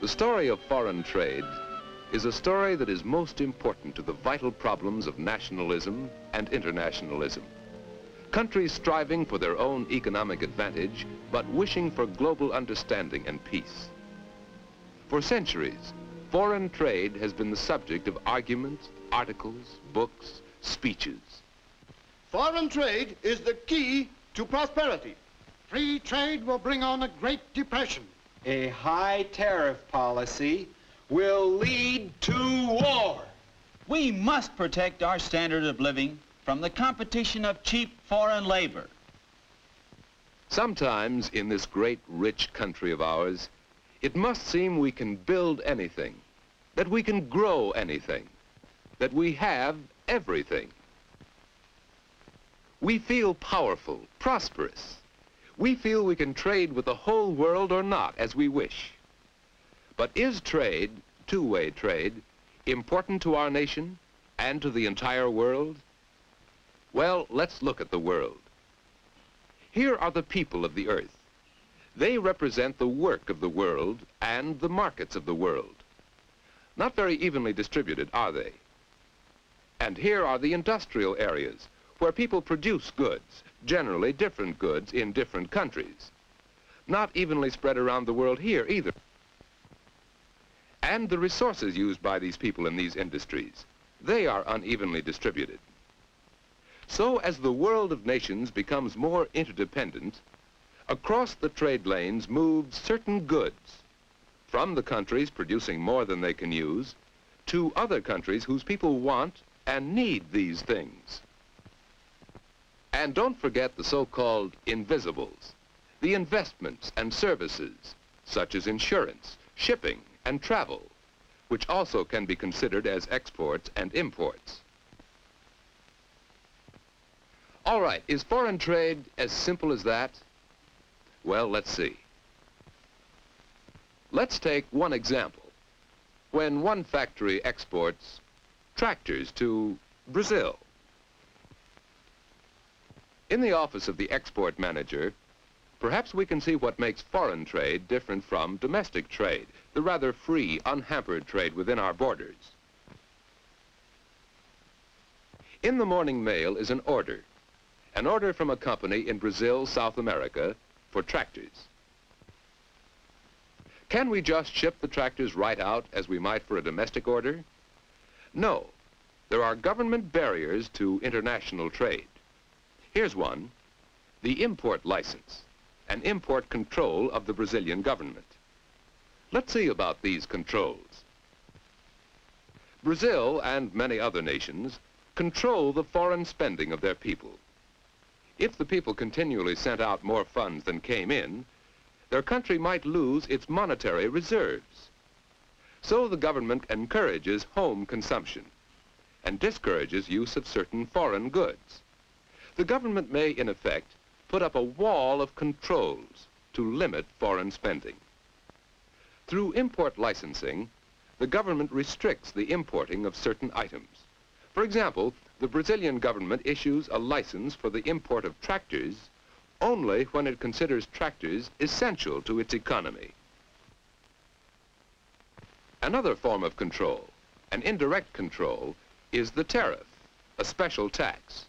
The story of foreign trade is a story that is most important to the vital problems of nationalism and internationalism. Countries striving for their own economic advantage, but wishing for global understanding and peace. For centuries, foreign trade has been the subject of arguments, articles, books, speeches. Foreign trade is the key to prosperity. Free trade will bring on a Great Depression. A high tariff policy will lead to war. We must protect our standard of living from the competition of cheap foreign labor. Sometimes in this great, rich country of ours, it must seem we can build anything, that we can grow anything, that we have everything. We feel powerful, prosperous. We feel we can trade with the whole world or not, as we wish. But is trade, two-way trade, important to our nation and to the entire world? Well, let's look at the world. Here are the people of the earth. They represent the work of the world and the markets of the world. Not very evenly distributed, are they? And here are the industrial areas, where people produce goods, generally different goods in different countries. Not evenly spread around the world here either. And the resources used by these people in these industries, they are unevenly distributed. So as the world of nations becomes more interdependent, across the trade lanes move certain goods from the countries producing more than they can use to other countries whose people want and need these things. And don't forget the so-called invisibles, the investments and services, such as insurance, shipping, and travel, which also can be considered as exports and imports. All right, is foreign trade as simple as that? Well, let's see. Let's take one example. When one factory exports tractors to Brazil. In the office of the export manager, perhaps we can see what makes foreign trade different from domestic trade, the rather free, unhampered trade within our borders. In the morning mail is an order from a company in Brazil, South America, for tractors. Can we just ship the tractors right out as we might for a domestic order? No. There are government barriers to international trade. Here's one, the import license, an import control of the Brazilian government. Let's see about these controls. Brazil and many other nations control the foreign spending of their people. If the people continually sent out more funds than came in, their country might lose its monetary reserves. So the government encourages home consumption and discourages use of certain foreign goods. The government may, in effect, put up a wall of controls to limit foreign spending. Through import licensing, the government restricts the importing of certain items. For example, the Brazilian government issues a license for the import of tractors only when it considers tractors essential to its economy. Another form of control, an indirect control, is the tariff, a special tax.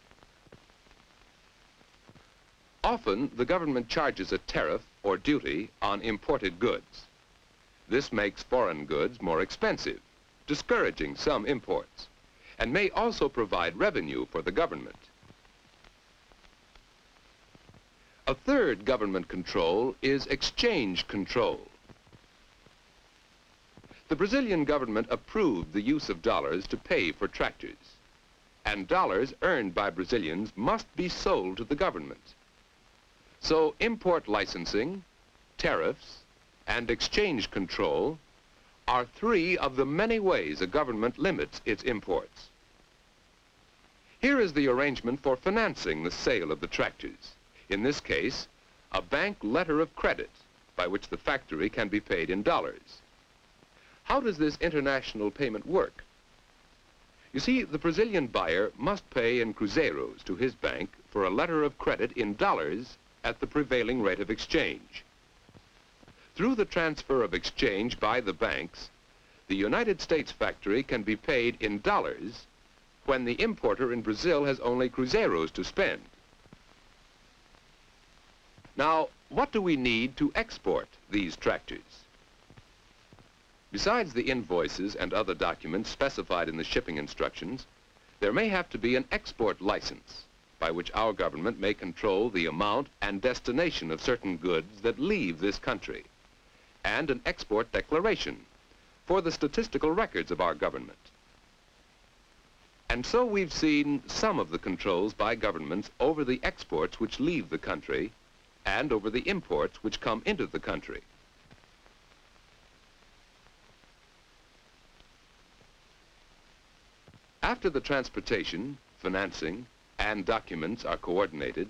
Often, the government charges a tariff or duty on imported goods. This makes foreign goods more expensive, discouraging some imports, and may also provide revenue for the government. A third government control is exchange control. The Brazilian government approved the use of dollars to pay for tractors, and dollars earned by Brazilians must be sold to the government. So import licensing, tariffs, and exchange control are three of the many ways a government limits its imports. Here is the arrangement for financing the sale of the tractors. In this case, a bank letter of credit by which the factory can be paid in dollars. How does this international payment work? You see, the Brazilian buyer must pay in cruzeiros to his bank for a letter of credit in dollars at the prevailing rate of exchange. Through the transfer of exchange by the banks, the United States factory can be paid in dollars when the importer in Brazil has only cruzeiros to spend. Now, what do we need to export these tractors? Besides the invoices and other documents specified in the shipping instructions, there may have to be an export license by which our government may control the amount and destination of certain goods that leave this country, and an export declaration for the statistical records of our government. And so we've seen some of the controls by governments over the exports which leave the country and over the imports which come into the country. After the transportation, financing, and documents are coordinated,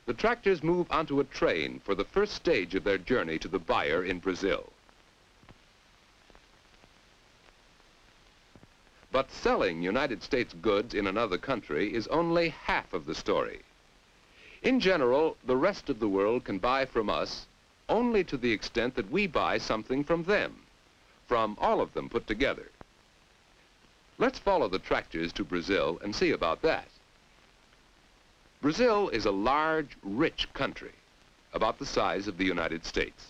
the tractors move onto a train for the first stage of their journey to the buyer in Brazil. But selling United States goods in another country is only half of the story. In general, the rest of the world can buy from us only to the extent that we buy something from them, from all of them put together. Let's follow the tractors to Brazil and see about that. Brazil is a large, rich country, about the size of the United States.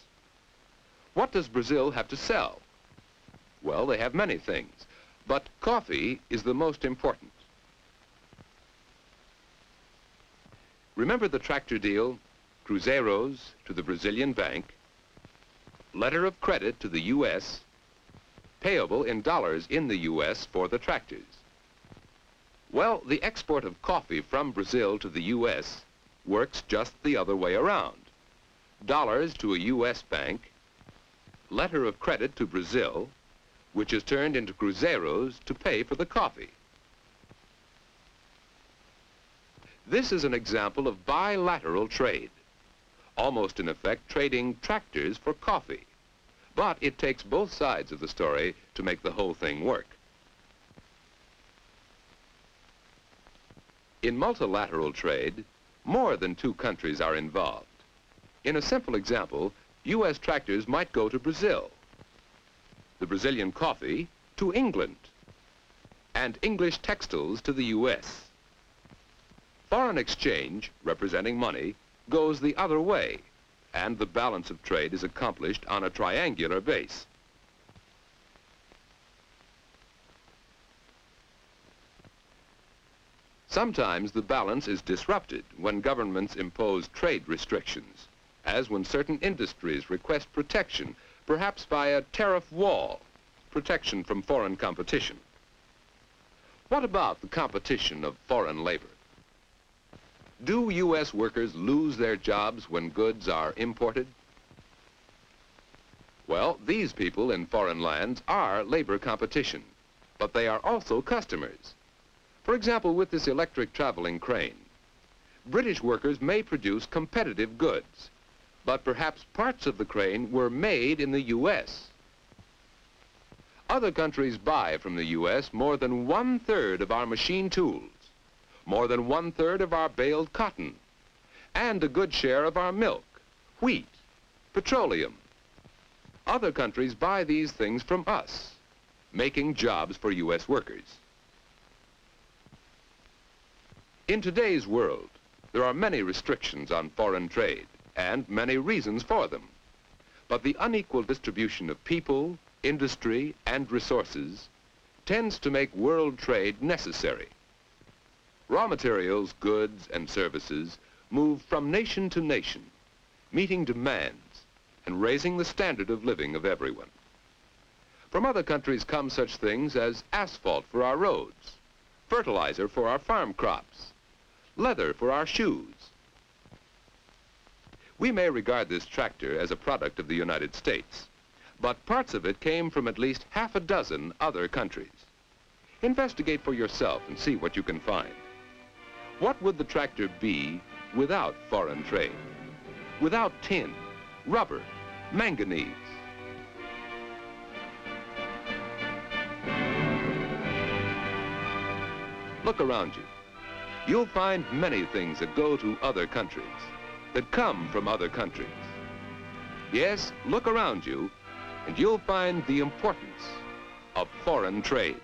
What does Brazil have to sell? Well, they have many things, but coffee is the most important. Remember the tractor deal? Cruzeiros to the Brazilian bank, letter of credit to the U.S., payable in dollars in the U.S. for the tractors. Well, the export of coffee from Brazil to the U.S. works just the other way around. Dollars to a U.S. bank, letter of credit to Brazil, which is turned into cruzeiros to pay for the coffee. This is an example of bilateral trade, almost in effect trading tractors for coffee. But it takes both sides of the story to make the whole thing work. In multilateral trade, more than two countries are involved. In a simple example, U.S. tractors might go to Brazil, the Brazilian coffee to England, and English textiles to the U.S. Foreign exchange, representing money, goes the other way, and the balance of trade is accomplished on a triangular base. Sometimes the balance is disrupted when governments impose trade restrictions, as when certain industries request protection, perhaps by a tariff wall, protection from foreign competition. What about the competition of foreign labor? Do U.S. workers lose their jobs when goods are imported? Well, these people in foreign lands are labor competition, but they are also customers. For example, with this electric traveling crane, British workers may produce competitive goods, but perhaps parts of the crane were made in the U.S. Other countries buy from the U.S. more than 1/3 of our machine tools, more than 1/3 of our baled cotton, and a good share of our milk, wheat, petroleum. Other countries buy these things from us, making jobs for U.S. workers. In today's world, there are many restrictions on foreign trade and many reasons for them. But the unequal distribution of people, industry, and resources tends to make world trade necessary. Raw materials, goods, and services move from nation to nation, meeting demands and raising the standard of living of everyone. From other countries come such things as asphalt for our roads, fertilizer for our farm crops, leather for our shoes. We may regard this tractor as a product of the United States, but parts of it came from at least half a dozen other countries. Investigate for yourself and see what you can find. What would the tractor be without foreign trade? Without tin, rubber, manganese? Look around you. You'll find many things that go to other countries, that come from other countries. Yes, look around you, and you'll find the importance of foreign trade.